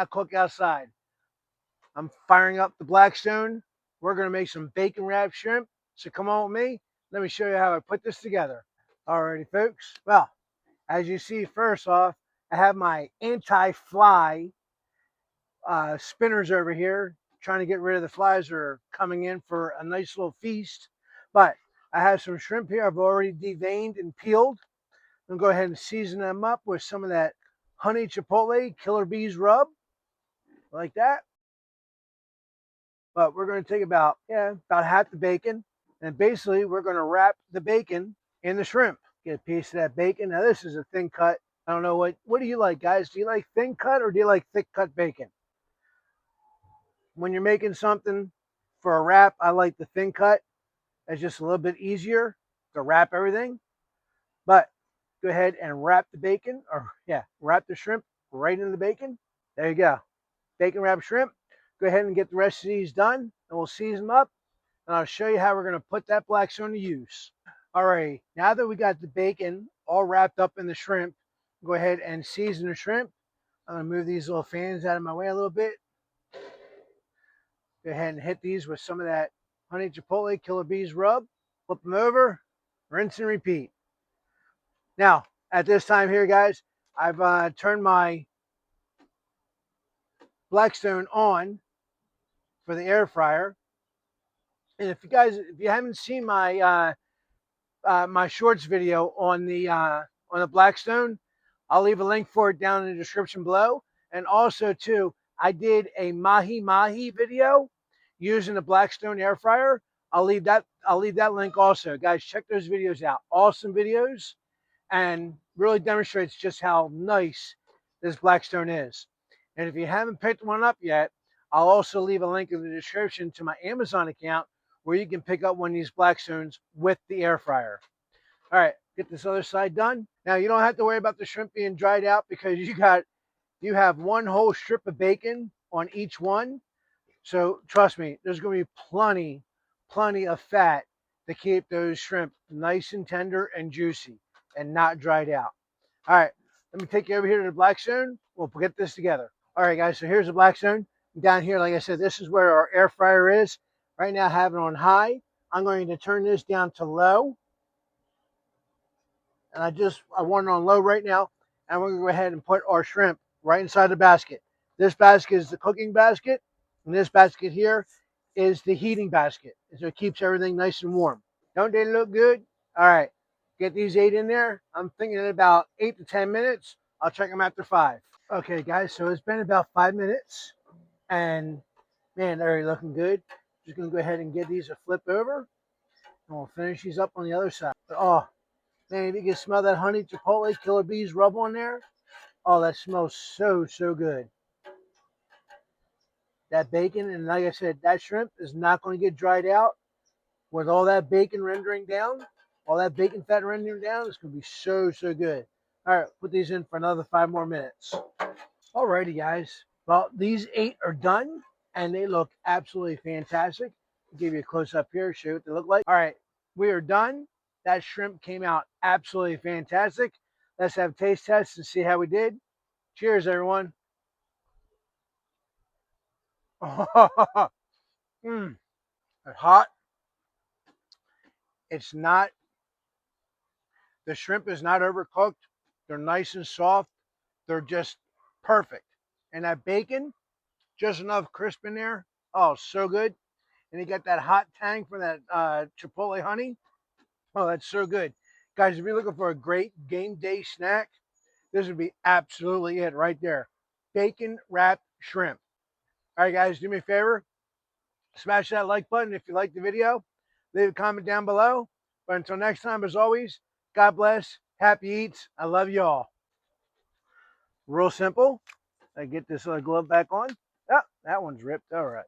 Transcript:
cook outside. I'm firing up the Blackstone. We're going to make some bacon wrapped shrimp. So come on with me. Let me show you how I put this together. Alrighty, folks. Well, as you see, first off, I have my anti-fly spinners over here, trying to get rid of the flies that are coming in for a nice little feast. But I have some shrimp here I've already deveined and peeled. I'm going to go ahead and season them up with some of that honey chipotle killer bees rub, like that. But we're going to take about half the bacon, and basically we're going to wrap the bacon in the shrimp. Get a piece of that bacon. Now this is a thin cut. I don't know what do you like, guys? Do you like thin cut or do you like thick cut bacon? When you're making something for a wrap, I like the thin cut. It's just a little bit easier to wrap everything. But go ahead and wrap the bacon, or wrap the shrimp right in the bacon. There you go. Bacon wrapped shrimp. Go ahead and get the rest of these done, and we'll season them up, and I'll show you how we're going to put that Blackstone to use. All right, now that we got the bacon all wrapped up in the shrimp, go ahead and season the shrimp. I'm going to move these little fans out of my way a little bit. Go ahead and hit these with some of that honey chipotle killer bees rub. Flip them over, rinse and repeat. Now, at this time here, guys, I've turned my Blackstone on for the air fryer. And if you haven't seen my my shorts video on the Blackstone, I'll leave a link for it down in the description below. And also, too, I did a mahi mahi video using the Blackstone air fryer. I'll leave that link also. Guys, check those videos out. Awesome videos, and really demonstrates just how nice this Blackstone is. And if you haven't picked one up yet, I'll also leave a link in the description to my Amazon account where you can pick up one of these Blackstones with the air fryer. All right, get this other side done. Now you don't have to worry about the shrimp being dried out because you have one whole strip of bacon on each one. So trust me, there's going to be plenty of fat to keep those shrimp nice and tender and juicy and not dried out. All right, let me take you over here to the Blackstone. We'll get this together. All right, guys, so here's the Blackstone. Down here, like I said, this is where our air fryer is. Right now, I have it on high. I'm going to turn this down to low. And I want it on low right now. And we're going to go ahead and put our shrimp right inside the basket. This basket is the cooking basket. And this basket here is the heating basket. So it keeps everything nice and warm. Don't they look good? All right. Get these 8 in there. I'm thinking in about 8 to 10 minutes. I'll check them after 5. Okay, guys. So it's been about 5 minutes. And, man, they're already looking good. Just going to go ahead and get these a flip over. And we'll finish these up on the other side. But, oh, man, you can smell that honey chipotle killer bees rub on there. Oh, that smells so good. That bacon, and like I said, that shrimp is not going to get dried out. With all that bacon rendering down, all that bacon fat rendering down, it's going to be so good. All right, put these in for another 5 more minutes. Alrighty, guys. Well, these 8 are done, and they look absolutely fantastic. I'll give you a close up here, show you what they look like. All right, we are done. That shrimp came out absolutely fantastic. Let's have a taste test and see how we did. Cheers, everyone. It's hot. It's not, the shrimp is not overcooked. They're nice and soft. They're just perfect. And that bacon, just enough crisp in there. Oh, so good. And you got that hot tang from that chipotle honey. Oh, that's so good. Guys, if you're looking for a great game day snack, this would be absolutely it right there. Bacon wrapped shrimp. All right, guys, do me a favor. Smash that like button if you like the video. Leave a comment down below. But until next time, as always, God bless. Happy eats. I love you all. Real simple. I get this glove back on. Oh, that one's ripped. All right.